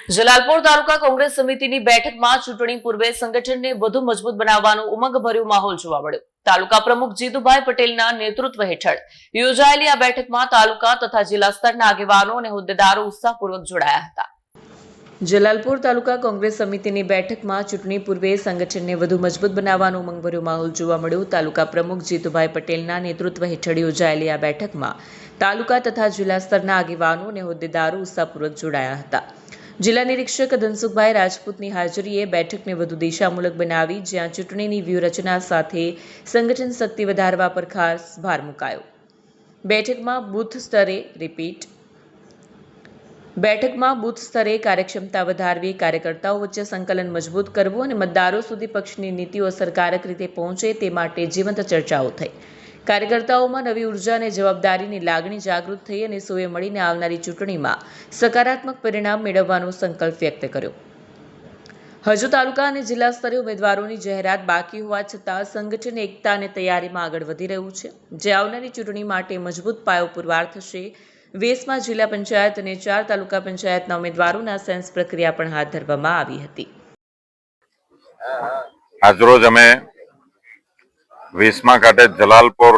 જલાલપોર તાલુકા કોંગ્રેસ સમિતિની બેઠકમાં ચૂંટણી પૂર્વે સંગઠનને વધુ મજબૂત બનાવવાનો ઉમંગભર્યો માહોલ જોવા મળ્યો। તાલુકા પ્રમુખ જીતુભાઈ પટેલના નેતૃત્વ હેઠળ યોજાયેલી આ બેઠકમાં તાલુકા તથા જિલ્લા સ્તરના આગેવાનો અને હોદ્દેદારો ઉત્સાહપૂર્વક જોડાયા હતા। જલાલપોર તાલુકા કોંગ્રેસ સમિતિની બેઠકમાં ચૂંટણી પૂર્વે સંગઠનને વધુ મજબૂત બનાવવાનો ઉમંગભર્યો માહોલ જોવા મળ્યો। તાલુકા પ્રમુખ જીતુભાઈ પટેલના નેતૃત્વ હેઠળ યોજાયેલી આ બેઠકમાં તાલુકા તથા જિલ્લા સ્તરના આગેવાનો અને હોદ્દેદારો ઉત્સાહપૂર્વક જોડાયા હતા। જિલ્લા નિરીક્ષક ધનસુખભાઈ રાજપૂતની હાજરીએ બેઠકને વધુ દિશામૂલક બનાવી, જ્યાં ચૂંટણીની વ્યૂહરચના સાથે સંગઠન શક્તિ વધારવા પર ખાસ ભાર મુકાયો। બેઠકમાં બૂથ સ્તરે કાર્યક્ષમતા વધારવી, કાર્યકર્તાઓ વચ્ચે સંકલન મજબૂત કરવું અને મતદારો સુધી પક્ષની નીતિઓ અસરકારક રીતે પહોંચે તે માટે જીવંત ચર્ચાઓ થઈ। કાર્યકર્તાઓમાં નવી ઉર્જા અને જવાબદારીની લાગણી જાગૃત થઈ અને સૌએ મળીને આવનારી ચૂંટણીમાં સકારાત્મક પરિણામ મેળવવાનો સંકલ્પ વ્યક્ત કર્યો। હજુ તાલુકા અને જિલ્લા સ્તરે ઉમેદવારોની જાહેરાત બાકી હોવા છતાં સંગઠન એકતા અને તૈયારીમાં આગળ વધી રહ્યું છે, જે આવનારી ચૂંટણી માટે મજબૂત પાયો પુરવાર થશે। વેસમાં જિલ્લા પંચાયત અને 4 તાલુકા પંચાયતના ઉમેદવારોના સેન્સ પ્રક્રિયા પણ હાથ ધરવામાં આવી હતી। આજરોજ અમે વેસમાં ખાતે જલાલપોર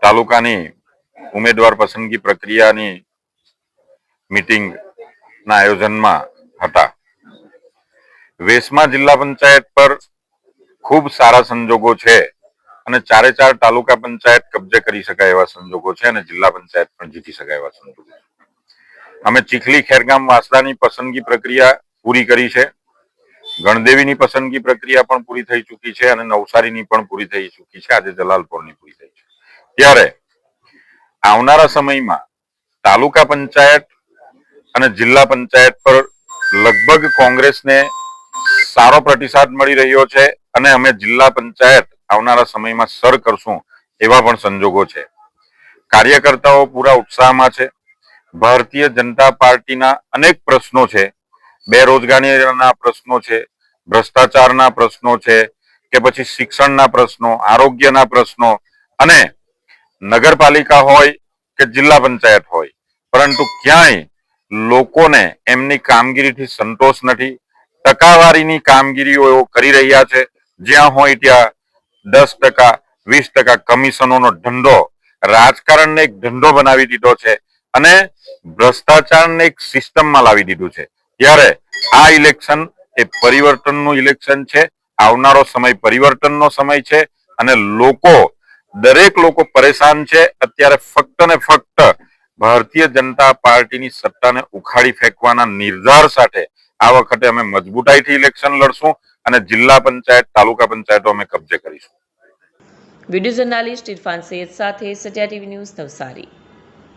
તાલુકાની ઉમેદવાર પસંદગી પ્રક્રિયાની મીટિંગના આયોજનમાં હતા। વેસમાં જિલ્લા પંચાયત પર ખૂબ સારા સંજોગો છે અને 4 તાલુકા પંચાયત કબજે કરી શકાય એવા સંજોગો છે અને જિલ્લા પંચાયત પણ જીતી શકાય એવા સંજોગો છે। અમે ચીખલી ખેરગામ વાસદાની પસંદગી પ્રક્રિયા પૂરી કરી છે, ગણદેવીની પસંદગી પ્રક્રિયા પણ પૂરી થઈ ચૂકી છે અને નવસારીની પણ પૂરી થઈ ચૂકી છે। આજે જલાલપોરની પૂરી થઈ છે। ત્યારે આવનારા સમયમાં તાલુકા પંચાયત અને જિલ્લા પંચાયત પર લગભગ કોંગ્રેસને સારો પ્રતિસાદ મળી રહ્યો છે અને અમે જિલ્લા પંચાયત આવનારા સમયમાં સર કરશું એવા પણ સંજોગો છે। કાર્યકર્તાઓ પૂરા ઉત્સાહમાં છે। ભારતીય જનતા પાર્ટીના અનેક પ્રશ્નો છે, બેરોજગારીના પ્રશ્નો છે, ભ્રષ્ટાચારના પ્રશ્નો છે કે પછી શિક્ષણના પ્રશ્નો, આરોગ્યના પ્રશ્નો અને નગરપાલિકા હોય કે જિલ્લા પંચાયત હોય, પરંતુ ક્યાંય લોકોને એમની કામગીરીથી સંતોષ નથી। ટકાવારીની કામગીરીઓ કરી રહ્યા છે, જ્યાં હોય ત્યાં 10%, 20% કમિશનોનો ધંધો, રાજકારણને એક ધંધો બનાવી દીધો છે અને ભ્રષ્ટાચારને એક સિસ્ટમમાં લાવી દીધું છે। ત્યારે આ ઇલેક્શન એ પરિવર્તનનું ઇલેક્શન છે। આવનારો સમય પરિવર્તનનો સમય છે અને દરેક લોકો પરેશાન છે। અત્યારે ફક્ત ને ફક્ત ભારતીય જનતા પાર્ટીની સત્તાને ઉખાડી ફેંકવાના નિર્ધાર સાથે આ વખતે અમે મજબૂતાઈથી ઇલેક્શન લડશું અને જિલ્લા પંચાયત, તાલુકા પંચાયતો અમે કબજે કરીશું। વિડીયો જર્નાલિસ્ટ ઇરફાન સૈયદ સાથે સત્યા ટીવી ન્યૂઝ નવસારી।